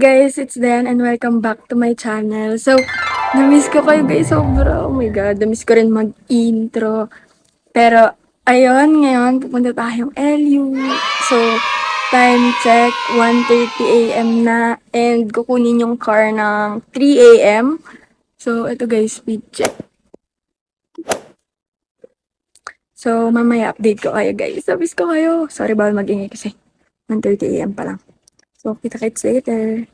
guys, it's Dan and welcome back to my channel. So, na-miss ko kayo guys sobra. Oh my god, na-miss ko rin mag-intro. Pero, ayun, ngayon pupunta tayong LU. So, time check, 1:30 AM na and kukunin yung car ng 3 AM. So, ito guys, speed check. So, mamaya update ko kayo guys. So, miss ko kayo. Sorry bawal mag-ingay kasi 1:30 AM pa lang. So, kita-kits later.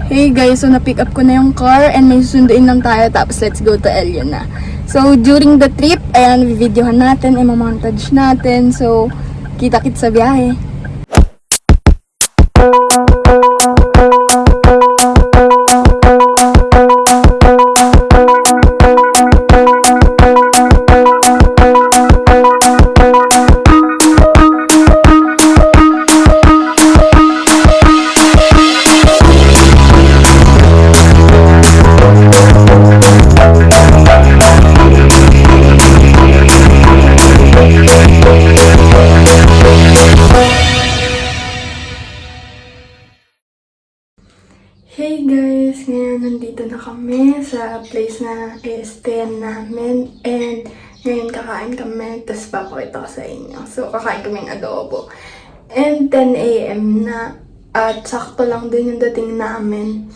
Hey guys, so na-pick up ko na yung car and may susunduin lang tayo tapos let's go to LU na. So, during the trip, ayan, videohan natin, i-montage natin. So, kita-kits sa biyahe. Hey guys, ngayon nandito na kami sa place na i-stayan namin and ngayon kakain kami, tapos papakita ko sa inyo. So, kakain kaming adobo. And 10 AM na at sakto lang din yung dating namin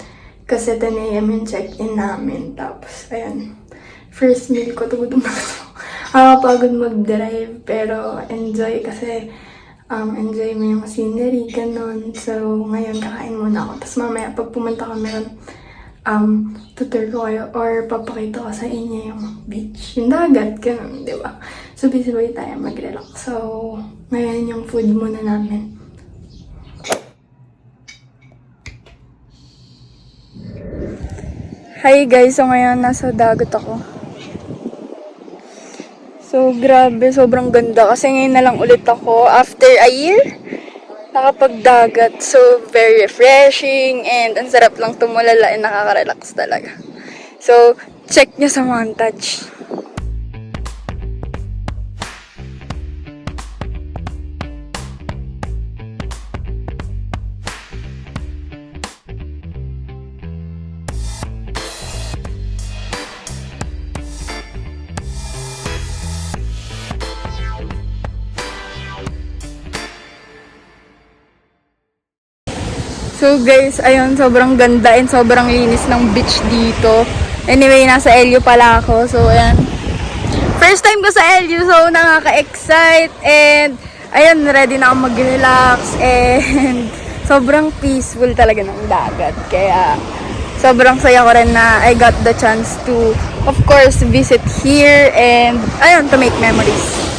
kasi 10 AM yung check-in namin. Tapos, ayan, first meal ko, tugod na ako. Nakakapagod mag-drive pero enjoy kasi enjoy mo yung scenery, ganun. So, ngayon kakain muna ako. Tapos mamaya, pag pumunta kami ron, tutur ko kayo or papakita ko sa inyo yung beach. Yung dagat, ganun, di ba? So, busy tayo mag-relax. So, ngayon yung food muna namin. Hi guys, so ngayon nasa dagat ako. So, grabe, sobrang ganda. Kasi ngayon na lang ulit ako, after a year, nakapagdagat. So, very refreshing and ang sarap lang tumulala and nakaka-relax talaga. So, check nyo sa montage. So guys, ayun, sobrang ganda and sobrang linis ng beach dito. Anyway, nasa LU pala ako. So, ayan. First time ko sa LU, so nakaka-excite. And, ayun, ready na ako mag-relax. And, sobrang peaceful talaga ng dagat. Kaya, sobrang saya ko rin na I got the chance to, of course, visit here. And, ayun, to make memories.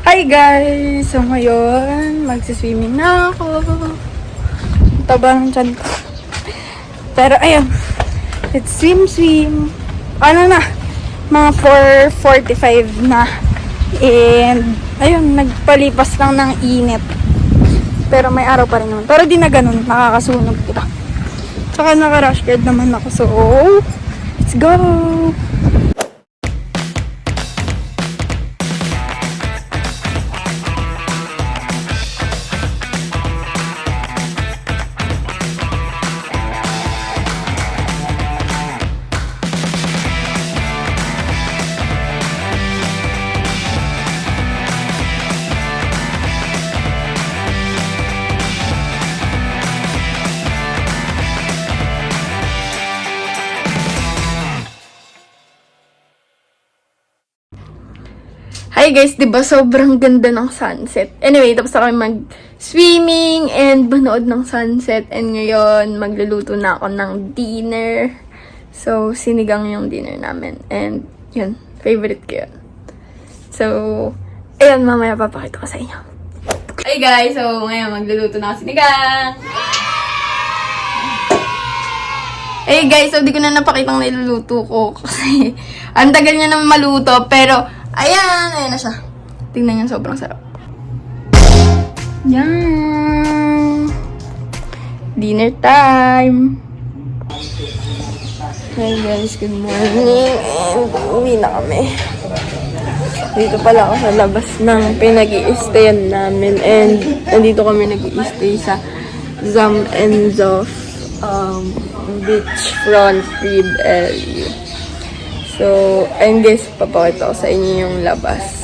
Hi guys! So, ngayon, magsiswimming na ako. Taba ng tiyan ko. Pero, ayun. Let's swim. Ano na? Mga 4:45 na. And, ayun, nagpalipas lang ng init. Pero may araw pa rin naman. Pero di na ganun. Nakakasunog, diba? Tsaka naka-rush guard naman ako. So, let's go! Hi guys, diba sobrang ganda ng sunset? Anyway, tapos ako mag-swimming and manood ng sunset. And ngayon, magluluto na ako ng dinner. So, sinigang yung dinner namin. And, yun, favorite ko yun. So, ayun, mamaya papakita ko sa inyo. Hi guys, so ngayon magluluto na ako sinigang. Hey guys, so di ko na napakitang niluluto ko kasi ang tagal niya naman maluto. Pero, ayan na siya. Tingnan niyo, sobrang sarap. Yan. Dinner time. Hey guys, good morning. And uwi na kami. Dito pala ako sa labas ng pinag-i-stayan namin. And nandito kami nag-i-stay sa Zam and Zoff beachfront rib area. So, ayun guys, papakita ko sa inyo yung labas.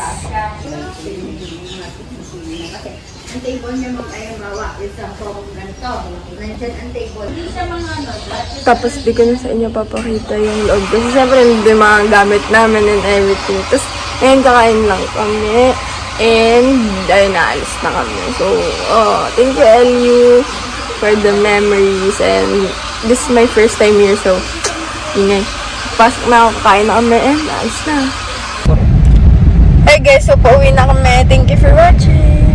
Ang table niya mga ayaw mawa. Isang pong ganito. Nandyan ang table. Hindi siya mga ano. Tapos, di ko na sa inyo papakita yung loob. Kasi syempre, hindi yung mga gamit namin and everything. Tapos, ngayon kakain lang kami. And, ayun, naalis na kami. So, thank you, LU, for the memories. And, this is my first time here. So, ingay. Pasok na ako, kakain na kami. And, naalis na. Hey guys, so pauwi na kami. Thank you for watching.